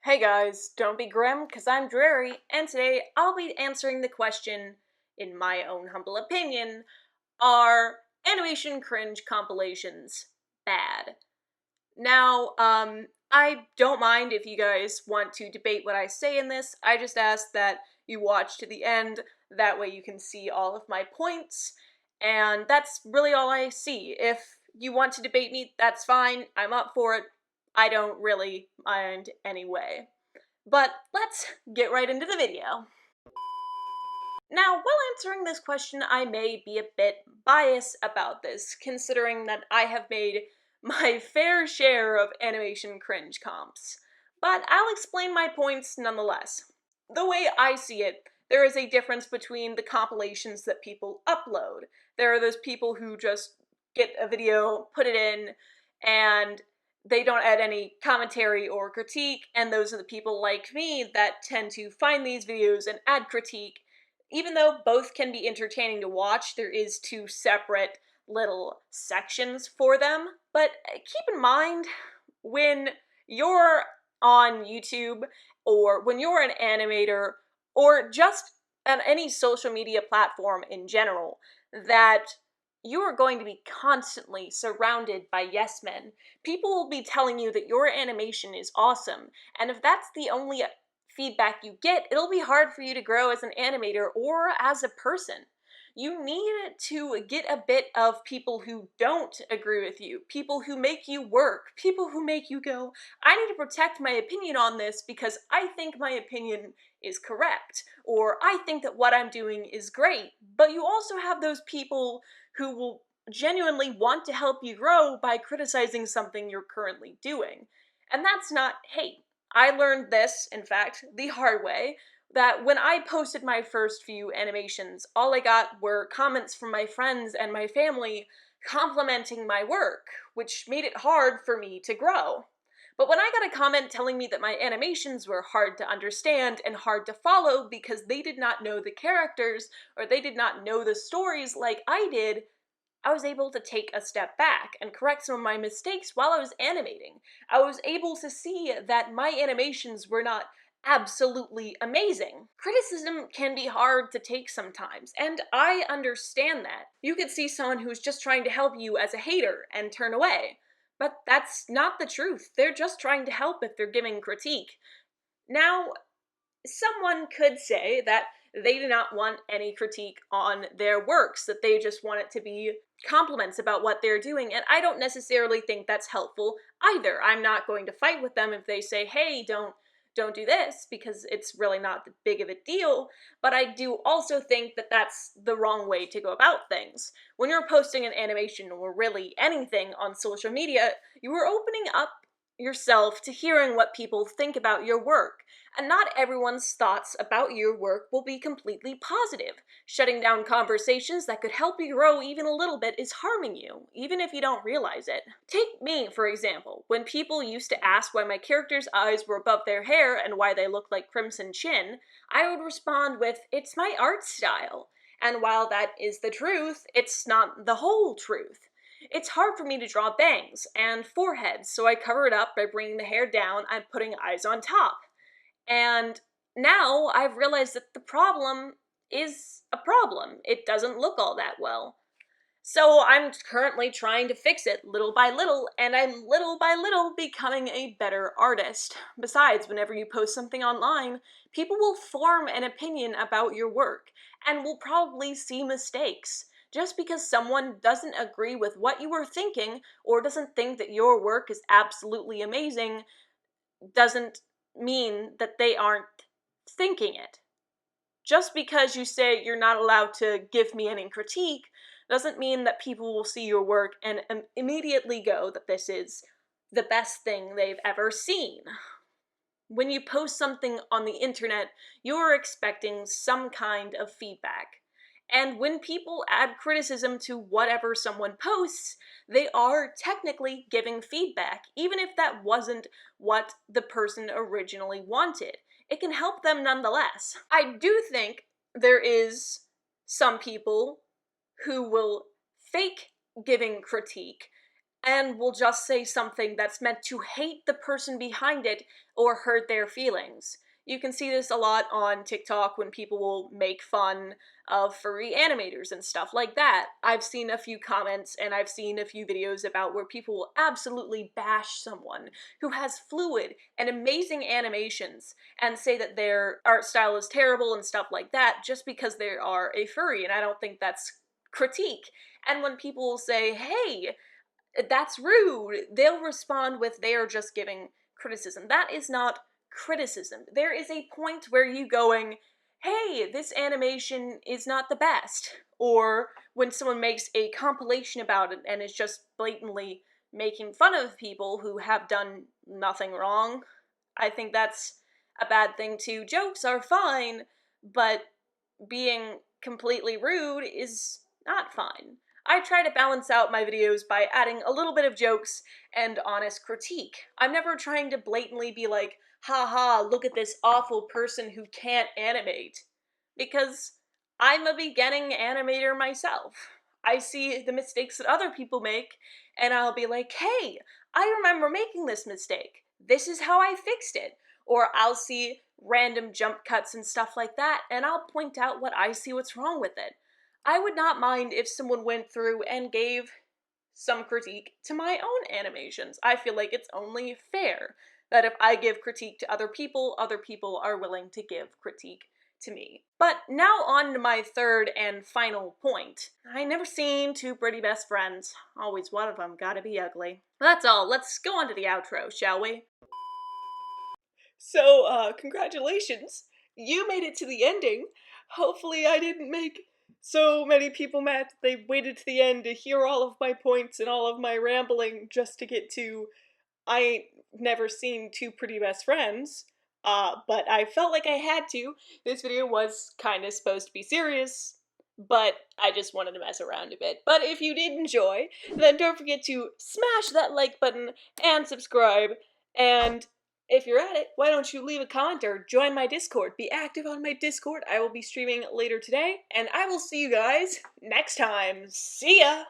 Hey guys, don't be grim, because I'm Dreary, and today I'll be answering the question, in my own humble opinion, are animation cringe compilations bad? Now, I don't mind if you guys want to debate what I say in this. I just ask that you watch to the end, that way you can see all of my points, and that's really all I see. If you want to debate me, that's fine, I'm up for it. I don't really mind anyway. But let's get right into the video. Now, while answering this question, I may be a bit biased about this, considering that I have made my fair share of animation cringe comps. But I'll explain my points nonetheless. The way I see it, there is a difference between the compilations that people upload. There are those people who just get a video, put it in, and they don't add any commentary or critique, and those are the people like me that tend to find these videos and add critique. Even though both can be entertaining to watch, there is two separate little sections for them. But keep in mind, when you're on YouTube, or when you're an animator, or just on any social media platform in general, that you are going to be constantly surrounded by yes men. People will be telling you that your animation is awesome, and if that's the only feedback you get, it'll be hard for you to grow as an animator or as a person. You need to get a bit of people who don't agree with you, people who make you work, people who make you go, I need to protect my opinion on this because I think my opinion is correct, or I think that what I'm doing is great. But you also have those people who will genuinely want to help you grow by criticizing something you're currently doing. And that's not hate. I learned this, in fact, the hard way, that when I posted my first few animations, all I got were comments from my friends and my family complimenting my work, which made it hard for me to grow. But when I got a comment telling me that my animations were hard to understand and hard to follow because they did not know the characters or they did not know the stories like I did, I was able to take a step back and correct some of my mistakes while I was animating. I was able to see that my animations were not absolutely amazing. Criticism can be hard to take sometimes, and I understand that. You could see someone who's just trying to help you as a hater and turn away. But that's not the truth. They're just trying to help if they're giving critique. Now, someone could say that they do not want any critique on their works, that they just want it to be compliments about what they're doing, and I don't necessarily think that's helpful either. I'm not going to fight with them if they say, hey, don't do this, because it's really not that big of a deal, but I do also think that that's the wrong way to go about things. When you're posting an animation or really anything on social media, you are opening up yourself to hearing what people think about your work, and not everyone's thoughts about your work will be completely positive. Shutting down conversations that could help you grow even a little bit is harming you, even if you don't realize it. Take me, for example. When people used to ask why my characters' eyes were above their hair and why they looked like Crimson Chin, I would respond with, it's my art style. And while that is the truth, it's not the whole truth. It's hard for me to draw bangs and foreheads, so I cover it up by bringing the hair down and putting eyes on top. And now I've realized that the problem is a problem. It doesn't look all that well. So I'm currently trying to fix it little by little, and I'm little by little becoming a better artist. Besides, whenever you post something online, people will form an opinion about your work, and will probably see mistakes. Just because someone doesn't agree with what you were thinking, or doesn't think that your work is absolutely amazing, doesn't mean that they aren't thinking it. Just because you say you're not allowed to give me any critique doesn't mean that people will see your work and immediately go that this is the best thing they've ever seen. When you post something on the internet, you're expecting some kind of feedback. And when people add criticism to whatever someone posts, they are technically giving feedback, even if that wasn't what the person originally wanted. It can help them nonetheless. I do think there is some people who will fake giving critique and will just say something that's meant to hate the person behind it or hurt their feelings. You can see this a lot on TikTok when people will make fun of furry animators and stuff like that. I've seen a few comments and I've seen a few videos about where people will absolutely bash someone who has fluid and amazing animations and say that their art style is terrible and stuff like that just because they are a furry, and I don't think that's critique. And when people will say, hey, that's rude, they'll respond with, they are just giving criticism. That is not criticism. There is a point where you going, hey, this animation is not the best. Or when someone makes a compilation about it and is just blatantly making fun of people who have done nothing wrong, I think that's a bad thing too. Jokes are fine, but being completely rude is not fine. I try to balance out my videos by adding a little bit of jokes and honest critique. I'm never trying to blatantly be like, haha, look at this awful person who can't animate. Because I'm a beginning animator myself. I see the mistakes that other people make, and I'll be like, hey, I remember making this mistake. This is how I fixed it. Or I'll see random jump cuts and stuff like that, and I'll point out what I see what's wrong with it. I would not mind if someone went through and gave some critique to my own animations. I feel like it's only fair that if I give critique to other people are willing to give critique to me. But now on to my third and final point. I never seen two pretty best friends. Always one of them gotta be ugly. That's all. Let's go on to the outro, shall we? So, congratulations. You made it to the ending. Hopefully I didn't make so many people mad that they waited to the end to hear all of my points and all of my rambling just to get to I ain't never seen two pretty best friends. But I felt like I had to. This video was kinda supposed to be serious, but I just wanted to mess around a bit. But if you did enjoy, then don't forget to smash that like button and subscribe, and if you're at it, why don't you leave a comment or join my Discord? Be active on my Discord. I will be streaming later today, and I will see you guys next time. See ya!